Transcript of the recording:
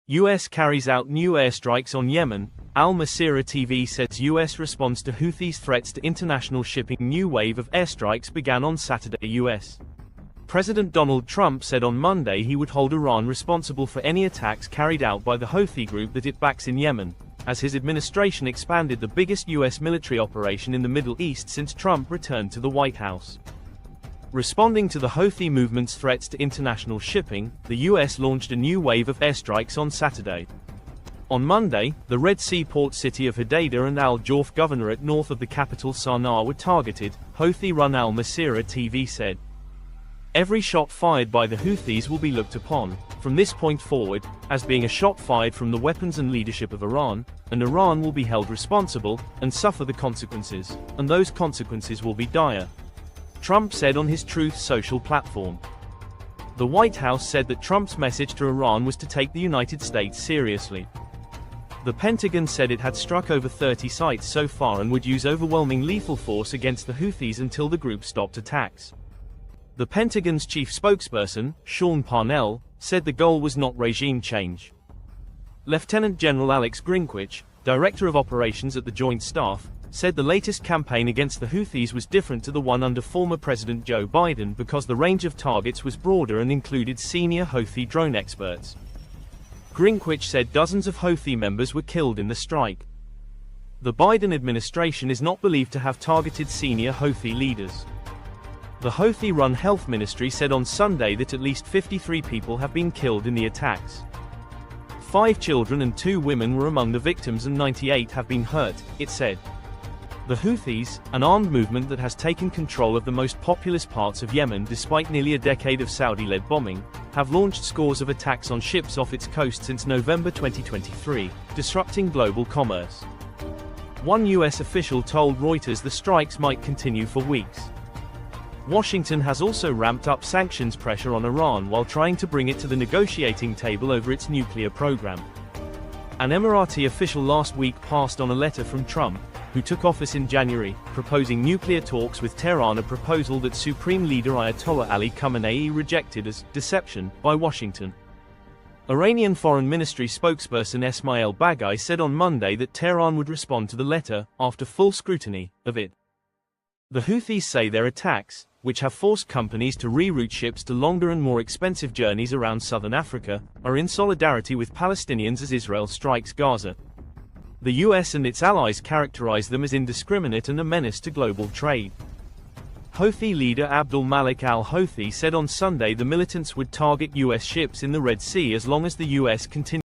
US carries out new airstrikes on Yemen. Al Masirah TV says US response to Houthis' threats to international shipping. New wave of airstrikes began on Saturday. US President Donald Trump said on Monday he would hold Iran responsible for any attacks carried out by the Houthi group that it backs in Yemen, as his administration expanded the biggest US military operation in the Middle East since Trump returned to the White House. Responding to the Houthi movement's threats to international shipping, the US launched a new wave of airstrikes on Saturday. On Monday, the Red Sea port city of Hodeidah and Al Jawf Governorate north of the capital Sana'a were targeted, Houthi-run Al Masirah TV said. Every shot fired by the Houthis will be looked upon, from this point forward, as being a shot fired from the weapons and leadership of Iran, and Iran will be held responsible, and suffer the consequences, and those consequences will be dire, Trump said on his Truth Social platform. The White House said that Trump's message to Iran was to take the United States seriously. The Pentagon said it had struck over 30 sites so far and would use overwhelming lethal force against the Houthis until the group stopped attacks. The Pentagon's chief spokesperson, Sean Parnell, said the goal was not regime change. Lieutenant General Alex Grinkwich, director of operations at the Joint Staff, said the latest campaign against the Houthis was different to the one under former President Joe Biden because the range of targets was broader and included senior Houthi drone experts. Grinkwich said dozens of Houthi members were killed in the strike. The Biden administration is not believed to have targeted senior Houthi leaders. The Houthi-run health ministry said on Sunday that at least 53 people have been killed in the attacks. 5 children and 2 women were among the victims and 98 have been hurt, it said. The Houthis, an armed movement that has taken control of the most populous parts of Yemen despite nearly a decade of Saudi-led bombing, have launched scores of attacks on ships off its coast since November 2023, disrupting global commerce. One US official told Reuters the strikes might continue for weeks. Washington has also ramped up sanctions pressure on Iran while trying to bring it to the negotiating table over its nuclear program. An Emirati official last week passed on a letter from Trump, who took office in January, proposing nuclear talks with Tehran, a proposal that Supreme Leader Ayatollah Ali Khamenei rejected as deception by Washington. Iranian Foreign Ministry spokesperson Esmail Baghaei said on Monday that Tehran would respond to the letter after full scrutiny of it. The Houthis say their attacks, which have forced companies to reroute ships to longer and more expensive journeys around southern Africa, are in solidarity with Palestinians as Israel strikes Gaza. The US and its allies characterize them as indiscriminate and a menace to global trade. Houthi leader Abdul Malik al-Houthi said on Sunday the militants would target US ships in the Red Sea as long as the US continues